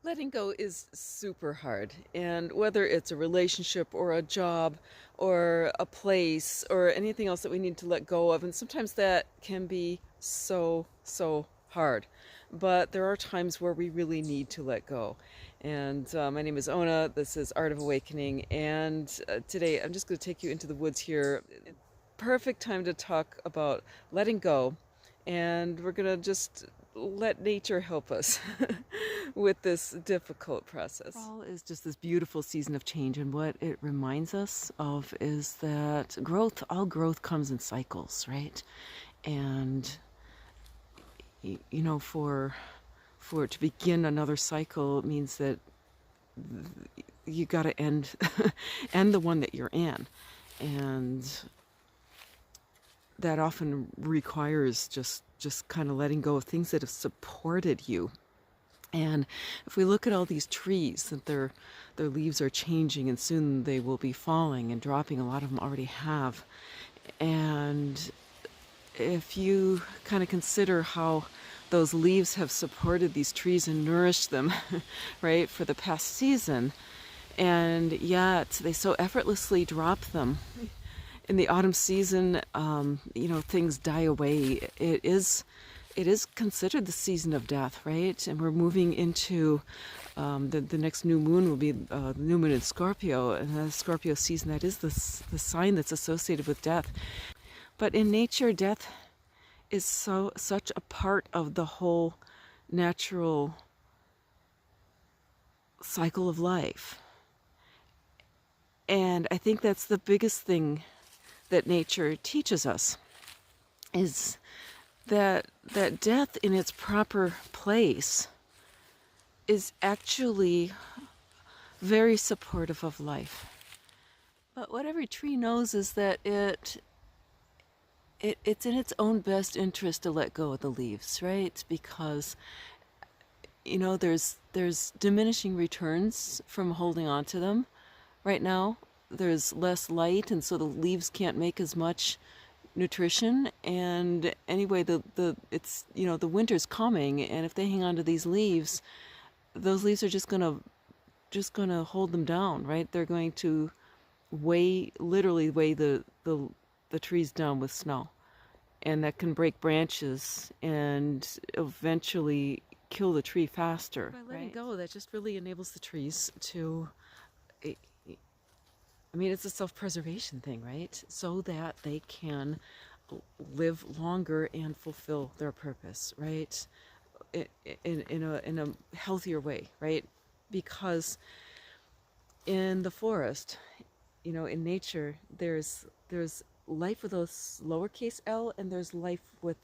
Letting go is super hard. And whether it's a relationship or a job or a place or anything else that we need to let go of, and sometimes that can be so hard. But there are times where we really need to let go. And my name is Ona. This is Art of Awakening. And today I'm just going to take you into the woods here. Perfect time to talk about letting go. And we're going to just let nature help us with this difficult process. Fall is just this beautiful season of change, and what it reminds us of is that all growth comes in cycles, right? And for it to begin another cycle means that you got to end end the one that you're in, and that often requires just kind of letting go of things that have supported you. And if we look at all these trees, that their leaves are changing, and soon they will be falling and dropping. A lot of them already have. And if you kind of consider how those leaves have supported these trees and nourished them, right, for the past season, and yet they so effortlessly drop them in the autumn season, things die away. It is considered the season of death, right? And we're moving into the next new moon will be the new moon in Scorpio, and the Scorpio season, that is the sign that's associated with death. But in nature, death is such a part of the whole natural cycle of life. And I think that's the biggest thing that nature teaches us, is that death in its proper place is actually very supportive of life. But what every tree knows is that it's in its own best interest to let go of the leaves, right? Because there's diminishing returns from holding on to them. Right now there's less light, and so the leaves can't make as much nutrition. And anyway, the winter's coming, and if they hang on to these leaves, those leaves are just gonna hold them down, right? They're going to literally weigh the trees down with snow, and that can break branches and eventually kill the tree faster. By letting go, that just really enables the trees to, it's a self-preservation thing, right? So that they can live longer and fulfill their purpose, right? In a healthier way, right? Because in the forest, in nature, there's life with a lowercase l, and there's life with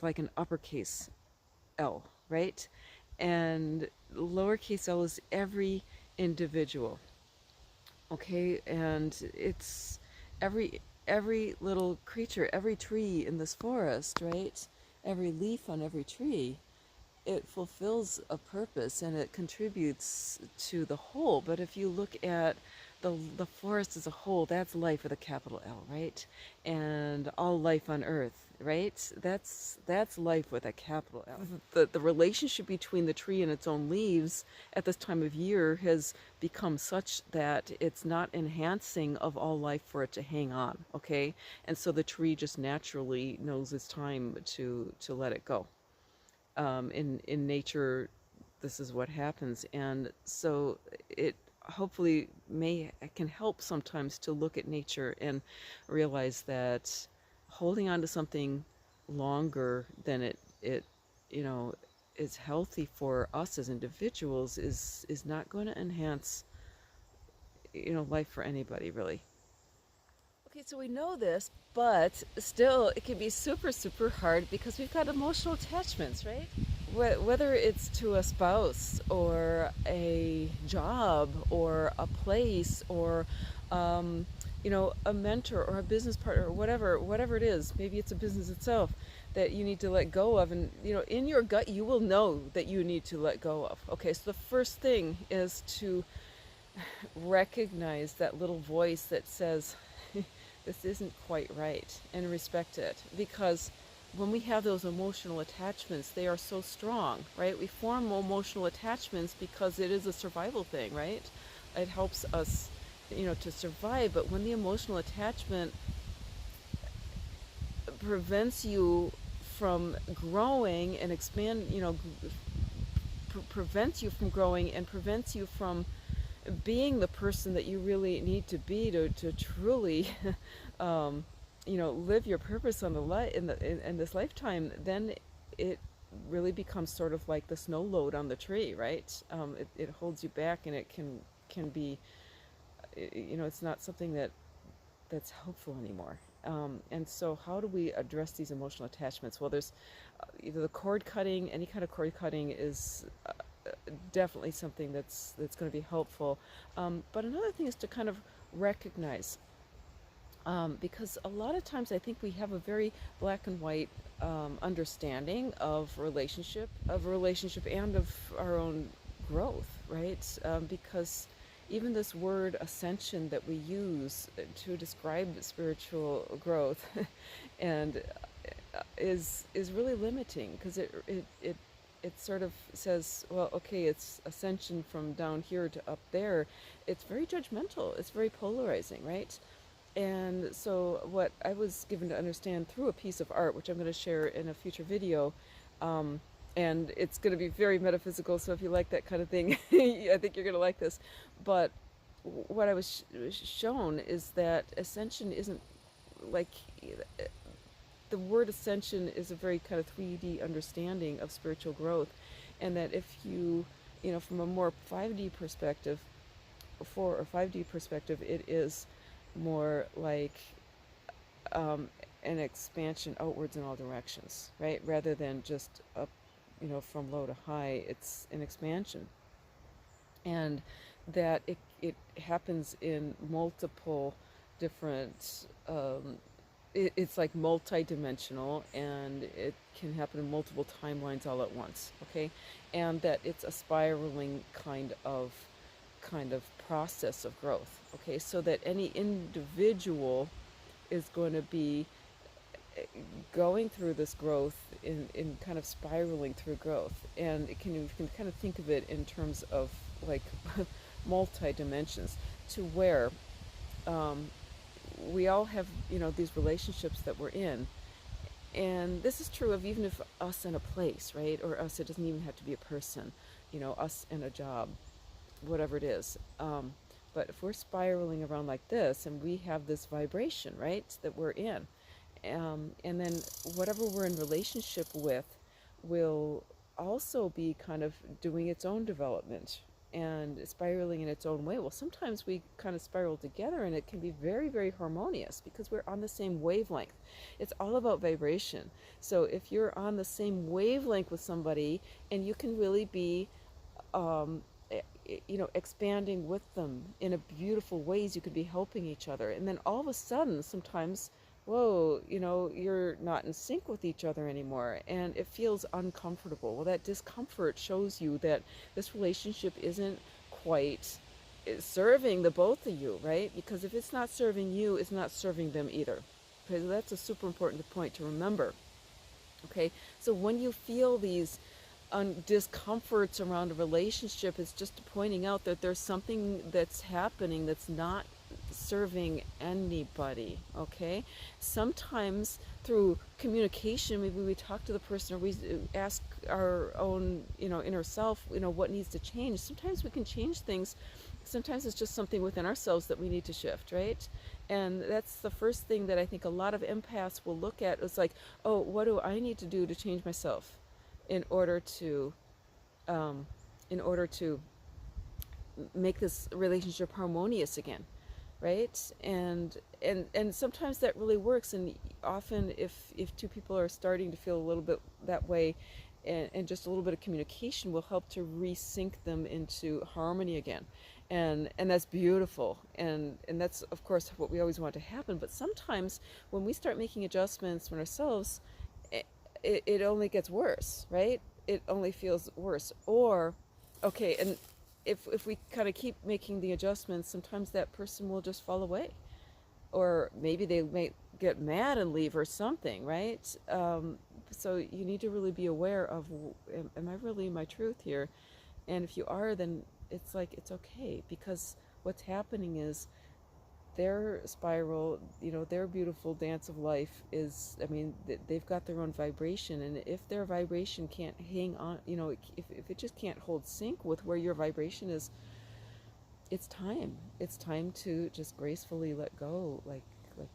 like an uppercase L, right? And lowercase l is every individual. Okay, and it's every little creature, every tree in this forest, right? Every leaf on every tree, it fulfills a purpose and it contributes to the whole. But if you look at the forest as a whole, that's life with a capital L, right? And all life on earth, right? That's life with a capital L. The relationship between the tree and its own leaves at this time of year has become such that it's not enhancing of all life for it to hang on, okay? And so the tree just naturally knows it's time to let it go. In nature, this is what happens. And so it hopefully can help sometimes to look at nature and realize that holding on to something longer than it is healthy for us as individuals is not going to enhance life for anybody, really. Okay, so we know this, but still it can be super hard because we've got emotional attachments, right? Whether it's to a spouse or a job or a place or a mentor or a business partner or whatever it is. Maybe it's a business itself that you need to let go of, and in your gut you will know that you need to let go of. Okay, so the first thing is to recognize that little voice that says this isn't quite right, and respect it, because when we have those emotional attachments, they are so strong, right? We form emotional attachments because it is a survival thing, right? It helps us, to survive. But when the emotional attachment prevents you from growing and expand, prevents you from growing and prevents you from being the person that you really need to be to truly live your purpose on the in this lifetime, then it really becomes sort of like the snow load on the tree, right? It holds you back, and it can be, it's not something that's helpful anymore. And so how do we address these emotional attachments? Well, there's either the cord cutting. Any kind of cord cutting is definitely something that's going to be helpful. But another thing is to kind of recognize, because a lot of times I think we have a very black and white understanding of relationship and of our own growth, right? Because even this word ascension that we use to describe spiritual growth and is really limiting, because it sort of says, well, okay, it's ascension from down here to up there. It's very judgmental. It's very polarizing, right? And so what I was given to understand through a piece of art, which I'm going to share in a future video, and it's going to be very metaphysical, so if you like that kind of thing, I think you're going to like this. But what I was shown is that ascension isn't like, the word ascension is a very kind of 3D understanding of spiritual growth, and that if you, from a more 5D perspective, 4 or 5D perspective, it is more like an expansion outwards in all directions, right? Rather than just up, from low to high, it's an expansion. And that it happens in multiple different, it's like multi-dimensional, and it can happen in multiple timelines all at once, okay? And that it's a spiraling kind of process of growth, okay? So that any individual is going to be going through this growth in kind of spiraling through growth. And you can kind of think of it in terms of like multi-dimensions, to where we all have, these relationships that we're in. And this is true of even if us and a place, right? Or us, it doesn't even have to be a person, us and a job, whatever it is. But if we're spiraling around like this, and we have this vibration, right, that we're in, and then whatever we're in relationship with will also be kind of doing its own development and spiraling in its own way. Well, sometimes we kind of spiral together, and it can be very, very harmonious because we're on the same wavelength. It's all about vibration. So if you're on the same wavelength with somebody, and you can really be expanding with them in a beautiful ways, you could be helping each other. And then all of a sudden, sometimes, whoa, you're not in sync with each other anymore, and it feels uncomfortable. Well, that discomfort shows you that this relationship isn't quite serving the both of you, right? Because if it's not serving you, it's not serving them either. Okay, so that's a super important point to remember. Okay, so when you feel these discomforts around a relationship, it's just pointing out that there's something that's happening that's not serving anybody, okay? Sometimes through communication, maybe we talk to the person, or we ask our own, inner self, what needs to change. Sometimes we can change things. Sometimes it's just something within ourselves that we need to shift, right? And that's the first thing that I think a lot of empaths will look at. It's like, oh, what do I need to do to change myself in order to make this relationship harmonious again, right? And sometimes that really works, and often if two people are starting to feel a little bit that way, and just a little bit of communication will help to resync them into harmony again. And that's beautiful, and that's of course what we always want to happen. But sometimes when we start making adjustments from ourselves, it only gets worse, right? It only feels worse. Or, okay, and if we kind of keep making the adjustments, sometimes that person will just fall away. Or maybe they may get mad and leave or something, right? So you need to really be aware of, am I really my truth here? And if you are, then it's like, it's okay, because what's happening is their spiral, their beautiful dance of life is, I mean, they've got their own vibration. And if their vibration can't hang on, if it just can't hold sync with where your vibration is, it's time. It's time to just gracefully let go, like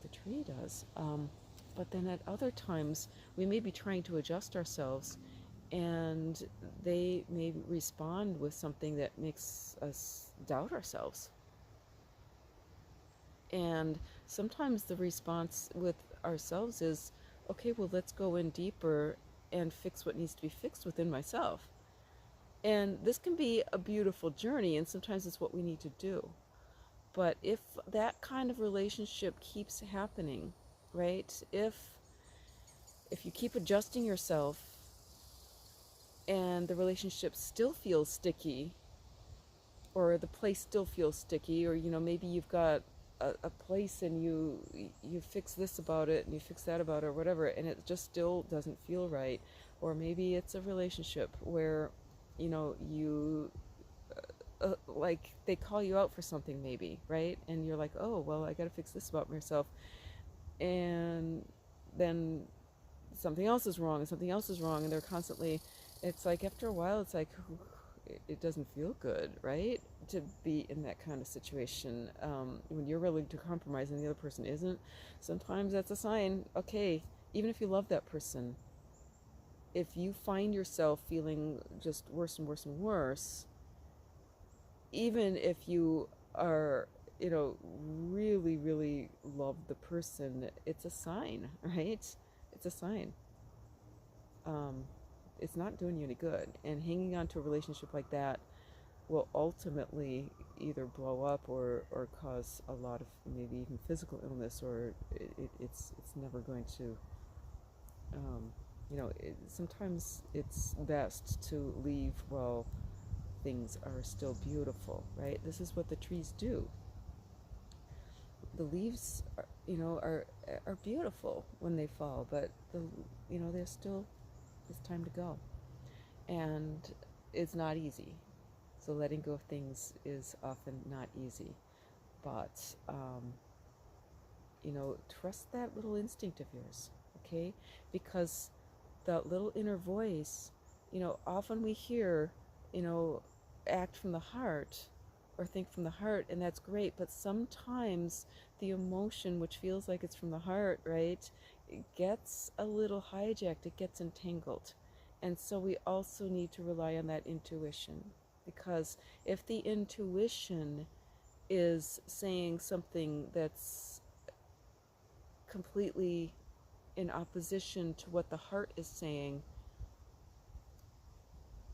the tree does. But then at other times, we may be trying to adjust ourselves, and they may respond with something that makes us doubt ourselves. And sometimes the response with ourselves is, okay, well, let's go in deeper and fix what needs to be fixed within myself. And this can be a beautiful journey, and sometimes it's what we need to do. But if that kind of relationship keeps happening, right? If you keep adjusting yourself and the relationship still feels sticky, or the place still feels sticky, or maybe you've got a place and you fix this about it and you fix that about it or whatever, and it just still doesn't feel right. Or maybe it's a relationship where you like they call you out for something, maybe, right? And you're like, oh well, I got to fix this about myself, and then something else is wrong and something else is wrong, and they're constantly, it's like after a while it's like, it doesn't feel good, right, to be in that kind of situation. When you're willing to compromise and the other person isn't, sometimes that's a sign, okay, even if you love that person, if you find yourself feeling just worse and worse and worse, even if you are, really, really love the person, it's a sign, right? It's a sign. It's not doing you any good. And hanging on to a relationship like that will ultimately either blow up or cause a lot of maybe even physical illness, or it's never going to, sometimes it's best to leave while things are still beautiful, right? This is what the trees do. The leaves are beautiful when they fall, but they're still, it's time to go. And it's not easy. So letting go of things is often not easy. But, trust that little instinct of yours, okay? Because that little inner voice, often we hear, act from the heart or think from the heart, and that's great. But sometimes the emotion, which feels like it's from the heart, right, it gets a little hijacked, it gets entangled. And so we also need to rely on that intuition, because if the intuition is saying something that's completely in opposition to what the heart is saying,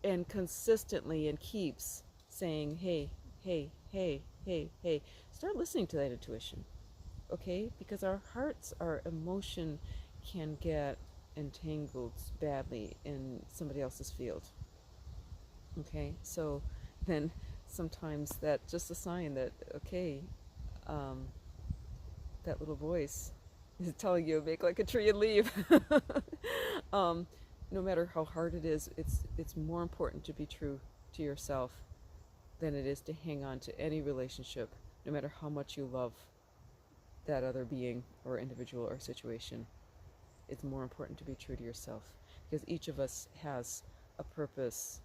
and consistently and keeps saying, hey, hey, hey, hey, hey, start listening to that intuition, okay? Because our hearts, our emotion can get entangled badly in somebody else's field, okay? So then sometimes that's just a sign that, okay, that little voice is telling you, make like a tree and leave. No matter how hard it is, it's more important to be true to yourself than it is to hang on to any relationship, no matter how much you love that other being or individual or situation. It's more important to be true to yourself, because each of us has a purpose,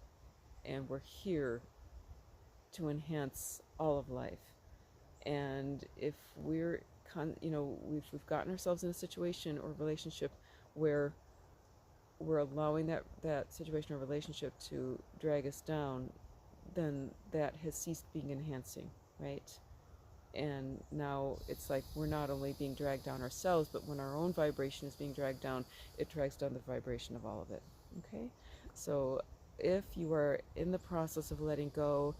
and we're here to enhance all of life. And if we're we've gotten ourselves in a situation or relationship where we're allowing that situation or relationship to drag us down, then that has ceased being enhancing, right? And now it's like we're not only being dragged down ourselves, but when our own vibration is being dragged down, it drags down the vibration of all of it, okay? So if you are in the process of letting go,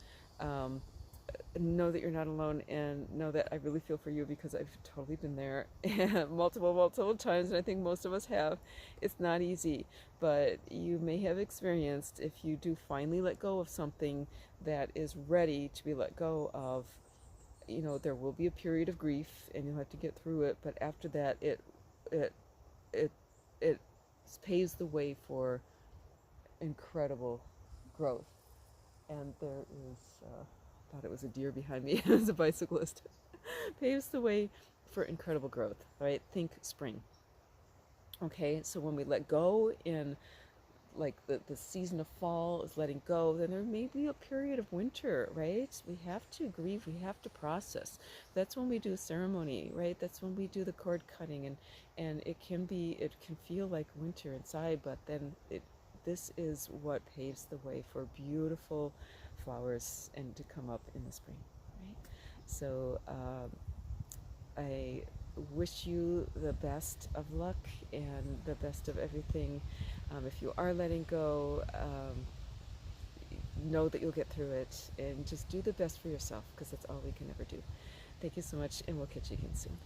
know that you're not alone, and know that I really feel for you, because I've totally been there multiple times, and I think most of us have. It's not easy, but you may have experienced, if you do finally let go of something that is ready to be let go of, there will be a period of grief and you'll have to get through it, but after that it it it it paves the way for incredible growth. And there is, thought it was a deer behind me as a bicyclist, paves the way for incredible growth, right? Think spring. Okay, so when we let go in like the season of fall is letting go, then there may be a period of winter, right? We have to grieve, we have to process. That's when we do a ceremony, right? That's when we do the cord cutting, and it can feel like winter inside, but then this is what paves the way for beautiful flowers and to come up in the spring, right? So I wish you the best of luck and the best of everything. If you are letting go, know that you'll get through it, and just do the best for yourself, because that's all we can ever do. Thank you so much, and we'll catch you again soon.